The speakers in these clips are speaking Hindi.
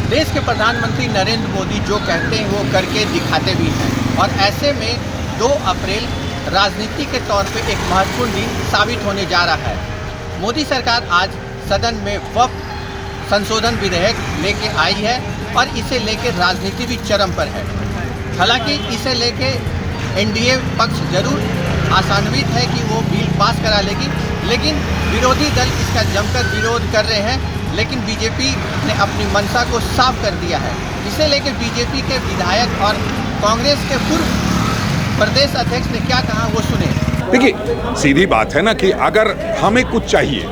देश के प्रधानमंत्री नरेंद्र मोदी जो कहते हैं वो करके दिखाते भी हैं और ऐसे में 2 अप्रैल राजनीति के तौर पे एक महत्वपूर्ण दिन साबित होने जा रहा है। मोदी सरकार आज सदन में वक्फ संशोधन विधेयक लेके आई है और इसे लेके राजनीति भी चरम पर है। हालांकि इसे लेके एनडीए पक्ष जरूर आशान्वित है कि वो बिल पास करा लेगी, लेकिन विरोधी दल इसका जमकर विरोध कर रहे हैं। लेकिन बीजेपी ने अपनी मंशा को साफ कर दिया है। इसे लेकर बीजेपी के विधायक और कांग्रेस के पूर्व प्रदेश अध्यक्ष ने क्या कहा वो सुने। देखिए, सीधी बात है ना कि अगर हमें कुछ चाहिए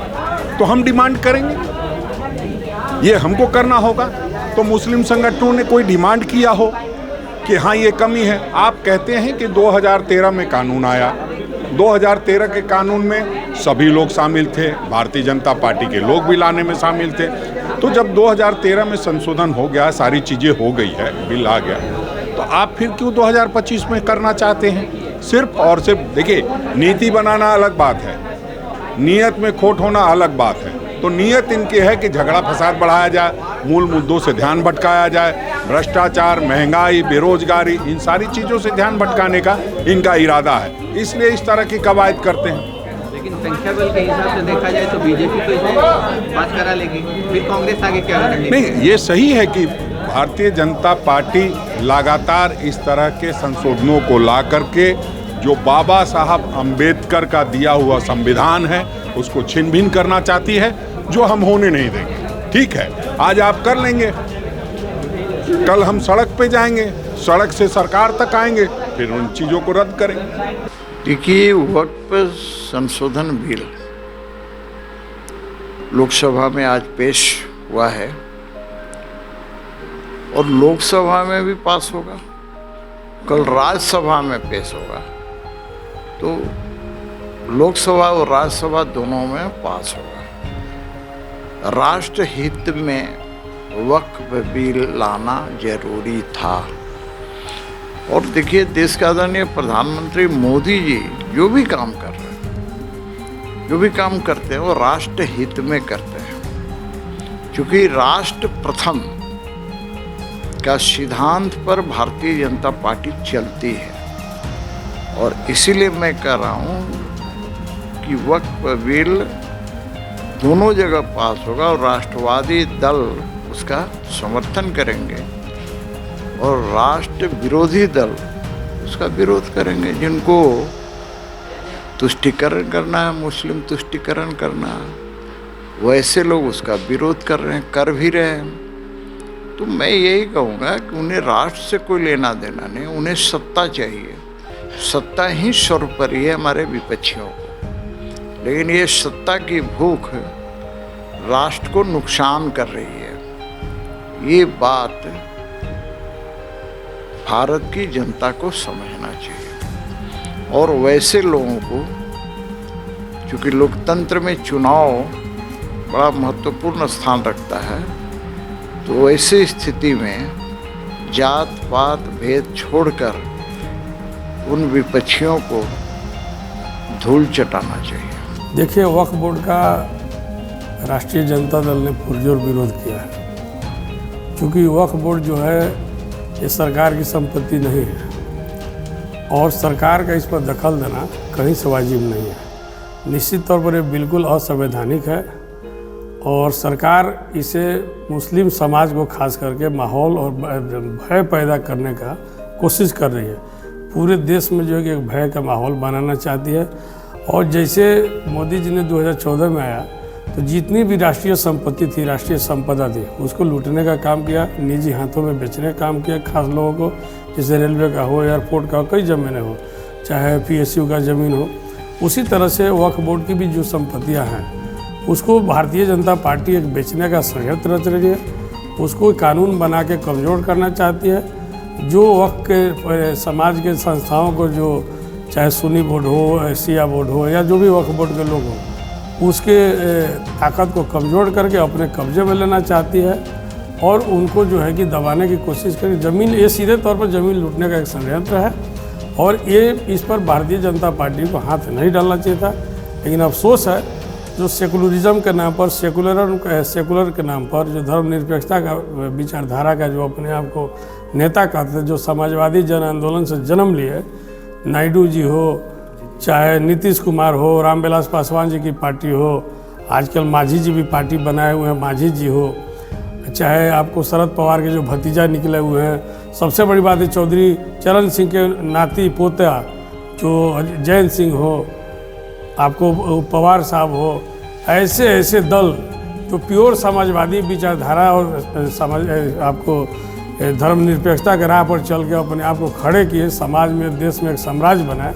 तो हम डिमांड करेंगे, ये हमको करना होगा। तो मुस्लिम संगठनों ने कोई डिमांड किया हो कि हाँ ये कमी है। आप कहते हैं कि 2013 में कानून आया, 2013 के कानून में सभी लोग शामिल थे, भारतीय जनता पार्टी के लोग भी लाने में शामिल थे। तो जब 2013 में संशोधन हो गया, सारी चीज़ें हो गई है, बिल आ गया, तो आप फिर क्यों 2025 में करना चाहते हैं? सिर्फ और सिर्फ देखिए, नीति बनाना अलग बात है, नीयत में खोट होना अलग बात है। तो नीयत इनकी है कि झगड़ा फसाद बढ़ाया जाए, मूल मुद्दों से ध्यान भटकाया जाए, भ्रष्टाचार, महंगाई, बेरोजगारी, इन सारी चीज़ों से ध्यान भटकाने का इनका इरादा है, इसलिए इस तरह की कवायद करते हैं। लेकिन संख्या बल के हिसाब से देखा जाए तो बीजेपी तो इसे पास करा लेगी, फिर कांग्रेस आगे क्या करेगी? नहीं, ये सही है कि भारतीय जनता पार्टी लगातार इस तरह के संशोधनों को ला करके जो बाबा साहब अम्बेडकर का दिया हुआ संविधान है उसको छिन भिन करना चाहती है, जो हम होने नहीं देंगे। ठीक है, आज आप कर लेंगे, कल हम सड़क पे जाएंगे, सड़क से सरकार तक आएंगे, फिर उन चीज़ों को रद्द करेंगे। देखिए, वक्फ संशोधन बिल लोकसभा में आज पेश हुआ है और लोकसभा में भी पास होगा, कल राज्यसभा में पेश होगा। तो लोकसभा और राज्यसभा दोनों में पास होगा। राष्ट्र हित में वक्फ बिल लाना जरूरी था। और देखिए, देश के आदरणीय प्रधानमंत्री मोदी जी जो भी काम कर रहे हैं, जो भी काम करते हैं वो राष्ट्र हित में करते हैं, क्योंकि राष्ट्र प्रथम का सिद्धांत पर भारतीय जनता पार्टी चलती है। और इसीलिए मैं कह रहा हूँ कि वक्फ बिल दोनों जगह पास होगा और राष्ट्रवादी दल उसका समर्थन करेंगे और राष्ट्र विरोधी दल उसका विरोध करेंगे। जिनको तुष्टीकरण करना है, मुस्लिम तुष्टीकरण करना है, वैसे लोग उसका विरोध कर रहे हैं, कर भी रहे हैं। तो मैं यही कहूँगा कि उन्हें राष्ट्र से कोई लेना देना नहीं, उन्हें सत्ता चाहिए। सत्ता ही सर्वोपरि है हमारे विपक्षियों को, लेकिन ये सत्ता की भूख राष्ट्र को नुकसान कर रही है। ये बात भारत की जनता को समझना चाहिए। और वैसे लोगों को, क्योंकि लोकतंत्र में चुनाव बड़ा महत्वपूर्ण स्थान रखता है, तो ऐसी स्थिति में जात पात भेद छोड़कर उन विपक्षियों को धूल चटाना चाहिए। देखिए, वक्फ बोर्ड का राष्ट्रीय जनता दल ने पुरजोर विरोध किया है, क्योंकि वक्फ बोर्ड जो है ये सरकार की संपत्ति नहीं है और सरकार का इस पर दखल देना कहीं से वाजिब नहीं है। निश्चित तौर पर ये बिल्कुल असंवैधानिक है और सरकार इसे मुस्लिम समाज को खास करके माहौल और भय पैदा करने का कोशिश कर रही है। पूरे देश में जो है कि एक भय का माहौल बनाना चाहती है। और जैसे मोदी जी ने 2014 में आया तो जितनी भी राष्ट्रीय संपत्ति थी, राष्ट्रीय संपदा थी, उसको लूटने का काम किया, निजी हाथों में बेचने का काम किया खास लोगों को, जैसे रेलवे का हो, एयरपोर्ट का हो, कई ज़मीनें हो, चाहे PSU का ज़मीन हो। उसी तरह से वक्फ बोर्ड की भी जो संपत्तियाँ हैं उसको भारतीय जनता पार्टी एक बेचने का षड्यंत्र रच रही है, उसको कानून बना के कमज़ोर करना चाहती है। जो वक्फ के समाज के संस्थाओं को, जो चाहे सुन्नी बोर्ड हो, शिया बोर्ड हो, या जो भी वक्फ बोर्ड के लोग हों, उसके ताकत को कमज़ोर करके अपने कब्जे में लेना चाहती है और उनको जो है कि दबाने की कोशिश करें। ज़मीन, ये सीधे तौर पर ज़मीन लूटने का एक षड्यंत्र है और ये इस पर भारतीय जनता पार्टी को हाथ नहीं डालना चाहिए था। लेकिन अफसोस है जो सेकुलरिज्म के नाम पर सेकुलर के नाम पर जो धर्मनिरपेक्षता का विचारधारा का जो अपने आप को नेता कहते थे, जो समाजवादी जन आंदोलन से जन्म लिए, नायडू जी हो, चाहे नीतीश कुमार हो, रामविलास पासवान जी की पार्टी हो, आजकल मांझी जी भी पार्टी बनाए हुए हैं, मांझी जी हो, चाहे आपको शरद पवार के जो भतीजा निकले हुए हैं, सबसे बड़ी बात है चौधरी चरण सिंह के नाती पोता जो जयंत सिंह हो, आपको पवार साहब हो, ऐसे ऐसे दल जो प्योर समाजवादी विचारधारा और आपको धर्मनिरपेक्षता के राह पर चल के अपने आप को खड़े किए, समाज में देश में एक साम्राज्य बनाए,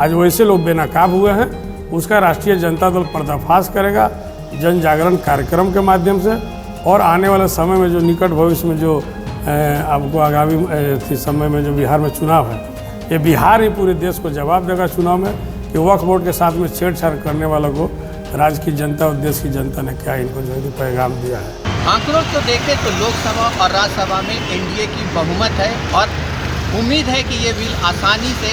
आज वैसे लोग बेनकाब हुए हैं। उसका राष्ट्रीय जनता दल पर्दाफाश करेगा जन जागरण कार्यक्रम के माध्यम से, और आने वाले समय में जो निकट भविष्य में जो आपको आगामी समय में जो बिहार में चुनाव है, ये बिहार ही पूरे देश को जवाब देगा चुनाव में कि वक्फ बोर्ड के साथ में छेड़छाड़ करने वालों को राज्य की जनता और देश की जनता ने क्या इनको जो है कि पैगाम दिया है। आंकड़ों को देखें तो लोकसभा और राज्यसभा में एनडीए की बहुमत है और उम्मीद है कि ये बिल आसानी से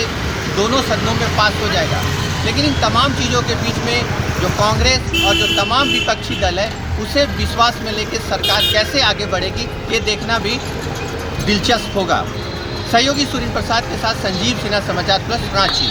दोनों सदनों में पास हो जाएगा। लेकिन इन तमाम चीज़ों के बीच में जो कांग्रेस और जो तमाम विपक्षी दल है, उसे विश्वास में लेकर सरकार कैसे आगे बढ़ेगी, ये देखना भी दिलचस्प होगा। सहयोगी सुरेंद्र प्रसाद के साथ संजीव सिन्हा, समाचार प्लस, रांची।